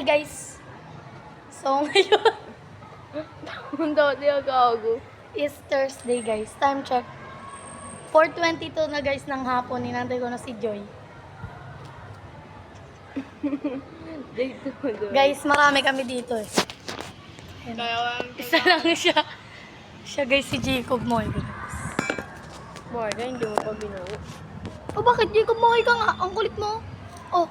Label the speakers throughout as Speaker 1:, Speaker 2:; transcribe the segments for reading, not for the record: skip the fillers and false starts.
Speaker 1: Hi guys! So ngayon
Speaker 2: Punta di ako.
Speaker 1: is Thursday guys. Time check. 4:22 na guys ng hapon. Inantay ko na si Joy.
Speaker 2: Dito doon.
Speaker 1: Guys, marami kami dito eh. Ayan.
Speaker 2: Kaya
Speaker 1: Isa lang siya. Siya guys, si Jacob Moy.
Speaker 2: Morgan, hindi mo pa binuo.
Speaker 1: Oh, bakit Jacob Moy ka nga? Ang kulit mo. Oh,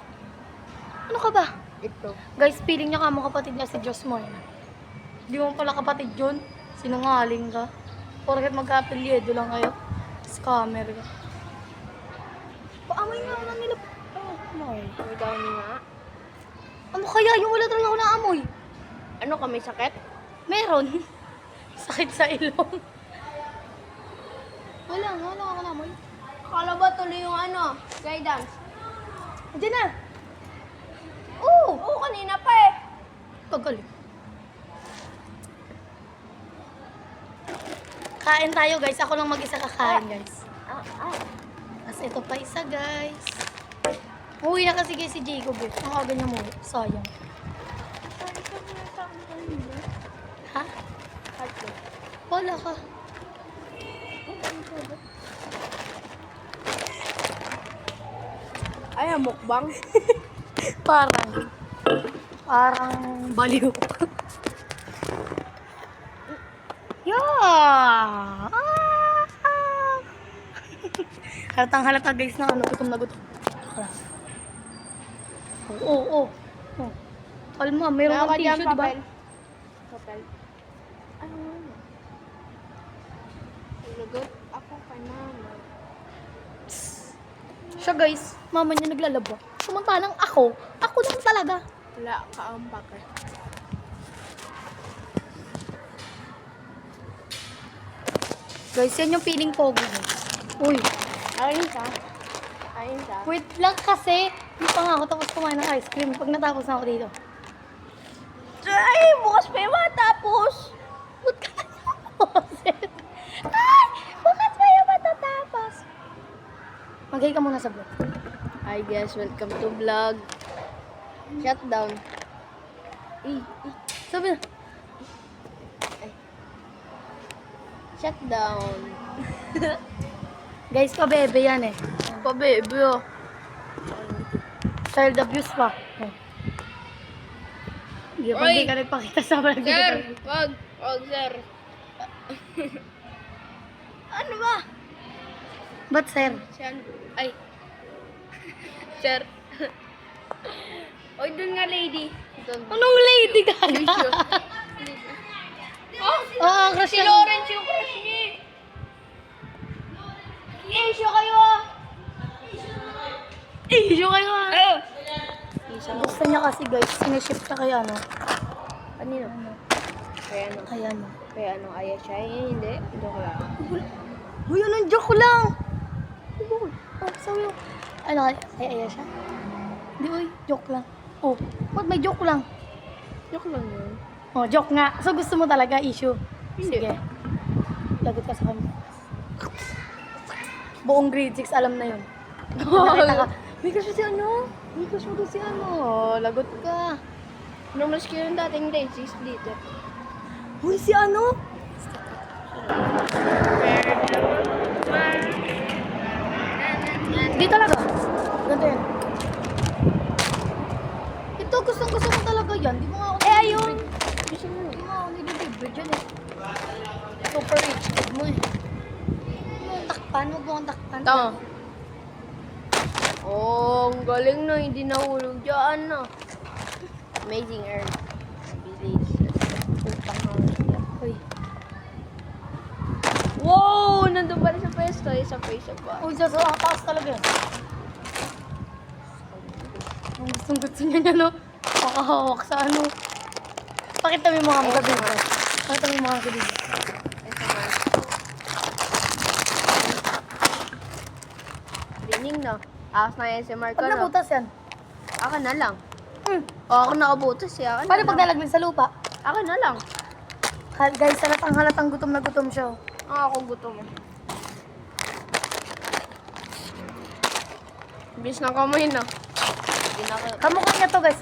Speaker 1: ano ka ba?
Speaker 2: Ito.
Speaker 1: Guys, feeling niya ka mo kapatid niya si Diyos Moy. Hindi mo pala kapatid yun. Sinungaling ka. Porket magka-apelyedo lang kayo. Scammer ka. Paamoy nga ako ng nila. Oh, Moy.
Speaker 2: May dami nga.
Speaker 1: Ano kaya? Yung wala talaga ako naamoy.
Speaker 2: Ano ka, may sakit?
Speaker 1: Meron. Sakit sa ilong. Wala ako naamoy.
Speaker 2: Akala ba tuloy yung ano? Guidance?
Speaker 1: Diyan na.
Speaker 2: Oo, kanina pa eh.
Speaker 1: Pagaling. Kain tayo guys. Ako lang mag-isa kakain guys. Tapos ito pa isa guys. Uwi na kasi guys si Jacob eh. Ang aga niya mo. Sayang. Ha? Wala ka.
Speaker 2: Ay, mukbang.
Speaker 1: Parang baliw. Yeah! Halatang halata guys na ano, gutom na gutom. Oo. Kalma, meron kang tissue, diba?
Speaker 2: Papel. Ano nga? Lagot ako kay mama.
Speaker 1: Siya guys, mama niya naglalaba. Samantalang ako lang talaga.
Speaker 2: Wala ka ang bakit.
Speaker 1: Guys, yan yung feeling pogi guys. Uy,
Speaker 2: Ayun ka.
Speaker 1: wait lang kasi. Hindi pa nga ako tapos kumain ng ice cream. Pag natapos na ako dito.
Speaker 2: Ay, bukas pa yung matapos.
Speaker 1: Ba't ka natapos? Ay, bukas pa yung matatapos. Mag-hi ka muna sa vlog.
Speaker 2: Hi guys, welcome to vlog. Shutdown.
Speaker 1: Sabi na.
Speaker 2: Shutdown.
Speaker 1: Guys, pabebe yan eh.
Speaker 2: Pabebe oh.
Speaker 1: Child abuse pa. Hindi pa
Speaker 2: Oy!
Speaker 1: hindi ka nagpakita sa vlog.
Speaker 2: Sir, wag, sir. Ano ba?
Speaker 1: Ba't sir?
Speaker 2: Siyan. Ay. Sir. Oy, dun nga lady. Dun.
Speaker 1: Anong lady ka
Speaker 2: Issue. Oh,
Speaker 1: Oo, crush
Speaker 2: si
Speaker 1: yan.
Speaker 2: Lawrence yung crush niya. Issue kayo ah.
Speaker 1: Issue kayo ah.
Speaker 2: Eh.
Speaker 1: Gusto niya kasi guys, siniship siya kay ano.
Speaker 2: Kanino? Kaya ano?
Speaker 1: Ayan.
Speaker 2: Kaya ano? Ayaw siya? Eh, hindi. Hindi ko lang.
Speaker 1: Uy, anong joke lang? Oh, sabi mo. Ano, ay siya? Hindi, uy, joke lang. Oh, ba't may joke lang?
Speaker 2: Joke lang yun.
Speaker 1: Oh, joke nga. So, gusto mo talaga issue?
Speaker 2: Hindi.
Speaker 1: Sige. Lagot ka sa kanya. Buong grade 6, alam na yun. Nakita ka. May crush mo si ano? May crush mo si ano? Oh, lagot ka.
Speaker 2: Nung mas kayo yung dating day, 6 dito.
Speaker 1: Uy, si ano? Hindi talaga. Ganito yan. Ito, gustong-gusto mo talaga yan. Di mo nga ako
Speaker 2: ayun.
Speaker 1: Gusto mo. Di mo nga ako nililibre dyan eh. Super rich kid mo eh. Huwag mo akong takpan.
Speaker 2: Tama. Oh, ang galing na. Hindi nahulog dyan na. Amazing earn. Bilis. Putang hangin.
Speaker 1: Uy.
Speaker 2: Wow! Nandun pa rin sa pwesto. Isa pa.
Speaker 1: Uy, sa taas talaga yan. Ang gustong-gusto niya niya, no? Makahawak sa ano. Pakita mo yung mga magabi ko. Pakita mo yung mga gabi.
Speaker 2: Isa pa. Rining na. Akas na yan si Marco.
Speaker 1: Pag nabutas yan.
Speaker 2: Aka na lang.
Speaker 1: Hmm.
Speaker 2: O, ako nakabutas eh. Aka na
Speaker 1: Paano
Speaker 2: lang.
Speaker 1: pag nalagmin sa lupa?
Speaker 2: Aka na lang.
Speaker 1: Guys, halatang gutom na gutom siya.
Speaker 2: Ako gutom. Bis na kamay na.
Speaker 1: Kamukha niya to, guys.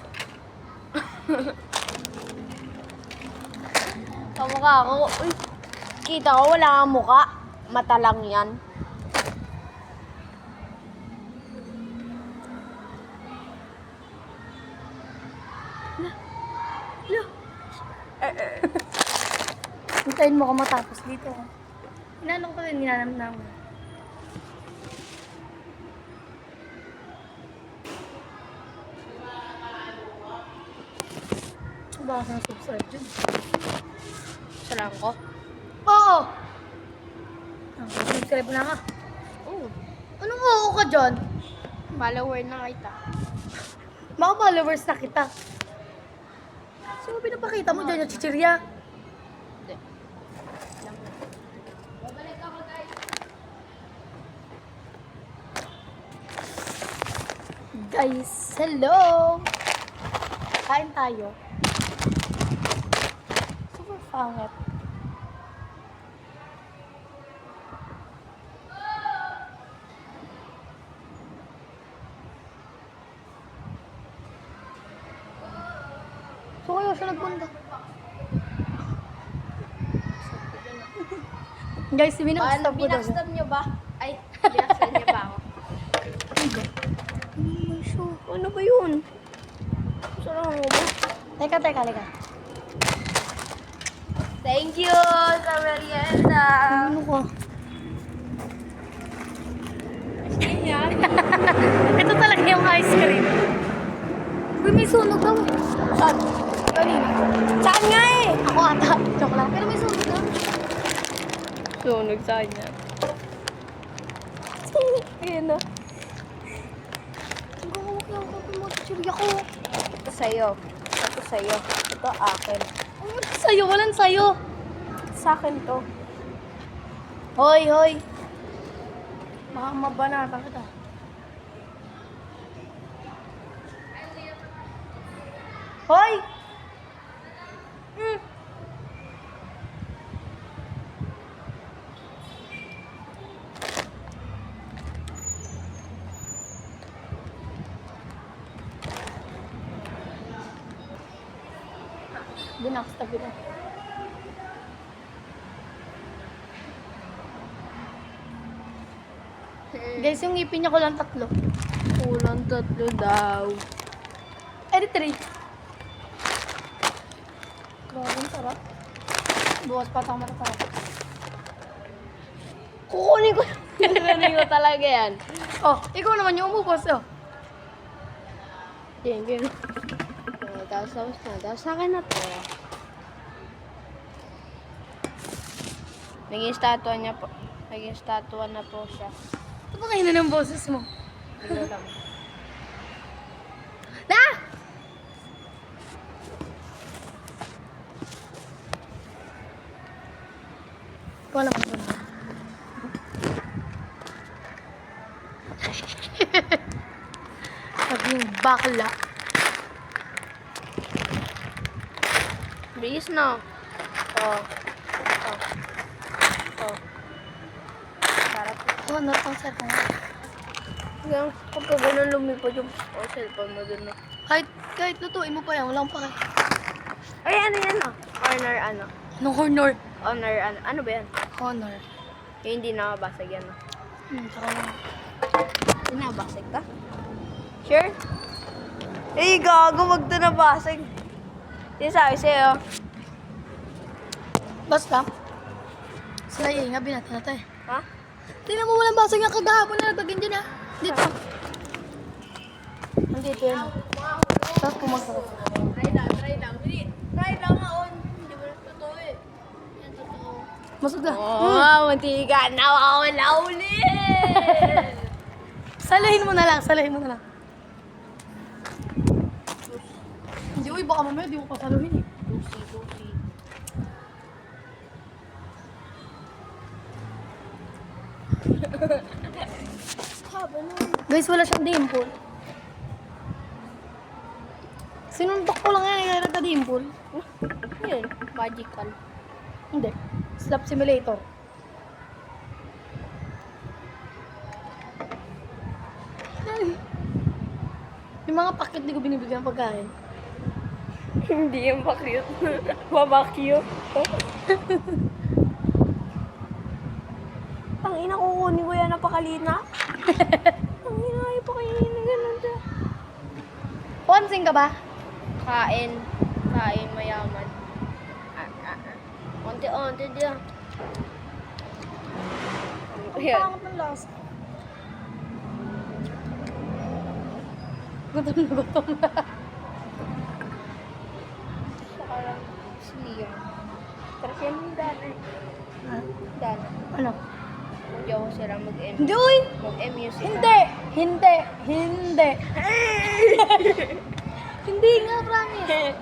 Speaker 2: Kamukha ako. Uy, kita ko wala kang mukha. Mata lang yan.
Speaker 1: Hintayin mo ako matapos dito. Inanong ko rin, ninanam mo. Baka ka subscribe dyan.
Speaker 2: Salang ko.
Speaker 1: Oo! Subscribe na nga.
Speaker 2: Oh,
Speaker 1: Anong oo ka dyan?
Speaker 2: follower na kita.
Speaker 1: Mga followers na kita. Sino pinapakita mo dyan yung chichirya?
Speaker 2: Hindi. Alam na. Babalik ako, guys.
Speaker 1: Guys, hello! Kain tayo. Super pangit. So kaya siya nagpunta. Guys, binakastab ko daw.
Speaker 2: Binakstab niyo ba? Ay, binakstab niyo ba ako? Ano ba yun? Sarang mo ba?
Speaker 1: Teka.
Speaker 2: Thank you sa merienda.
Speaker 1: Ano ka?
Speaker 2: Yan.
Speaker 1: Ito talaga yung ice cream. Uy, may sunog daw. Saan? Kanina.
Speaker 2: Saan nga eh?
Speaker 1: Ako ata. Joke lang. Pero may sunog daw.
Speaker 2: Sunog sa kanya. Ayan na.
Speaker 1: Ang gawak lang ako ng mga chichirya ko.
Speaker 2: Ito sa'yo. Ito sa'yo. Ito akin.
Speaker 1: Ano sa'yo? Walang sa'yo.
Speaker 2: Sa akin to.
Speaker 1: Hoy. Baka mabanatan kita. Hoy! Binakastab kita. Guys, yung ngipin niya ko lang 3.
Speaker 2: Kulang 3 daw.
Speaker 1: Eh, 3. Grabe, ang sarap. Bukas pa tama na sarap.
Speaker 2: Kukunin ko. Kukunin ko talaga yan.
Speaker 1: Oh, ikaw naman yung umubos, oh.
Speaker 2: Yan. Tapos sa akin na to. Naging statua na po siya.
Speaker 1: Ito ba kayo na ng boses mo?
Speaker 2: Ano lang.
Speaker 1: Na! Ikaw naman ito na. Sabi yung bakla.
Speaker 2: Bilis na. Oh. Sarap.
Speaker 1: Oh, napang set mo.
Speaker 2: Hanggang kapag ganun lumipad yung cellphone mo dun. No?
Speaker 1: Kahit lutuin mo pa yan, walang pake.
Speaker 2: Ay, ano yan ah? Honor ano?
Speaker 1: Anong honor?
Speaker 2: Honor ano? Ano ba yan?
Speaker 1: Honor.
Speaker 2: Yung hindi nakabasag yan. No?
Speaker 1: Tsaka lang.
Speaker 2: Hindi nakabasag ka? Sure? Eh, gago, wag to nabasag. Yung sabi sa'yo.
Speaker 1: Basta. Sila yung nga, binati na tayo.
Speaker 2: Ha?
Speaker 1: Tingnan mo, walang basag yung kagahapon na nagpagin dyan, ha? Dito. Nandito yan. Tapos pumasarap.
Speaker 2: Try lang. Try lang nga on. Hindi mo na totoo eh. Yan totoo.
Speaker 1: Masuga.
Speaker 2: Mantika na wala ulit.
Speaker 1: Salahin mo na lang. Hindi, uy, baka mamaya di mo pasaluhin, eh.
Speaker 2: Tusi. Haba nun.
Speaker 1: Guys, wala siyang dimple. Sinuntok ko lang yan, kaya nagka-dimple.
Speaker 2: Yun, magical.
Speaker 1: Hindi. Slap simulator. Yung mga pakit di ko binibigyan ng pagkain.
Speaker 2: Hindi yung pa-cute. Maba-cute. Tangina, kukunin ko yan, napakaliit na. Tangina, ayaw pa kayo na ganun siya.
Speaker 1: Ponsing ka ba?
Speaker 2: Kain. Kain mayaman. Onti-onti dia.
Speaker 1: Ang
Speaker 2: Ayan.
Speaker 1: pangit ng lasa. Gutom na gutom na.
Speaker 2: Parang sliya. Kasi yung dana. Dana.
Speaker 1: Ano?
Speaker 2: Hindi ako sila mag-M.
Speaker 1: Hindi, uy!
Speaker 2: Mag-MU sila.
Speaker 1: Hindi! Hindi! Hindi! Hindi nga, promise.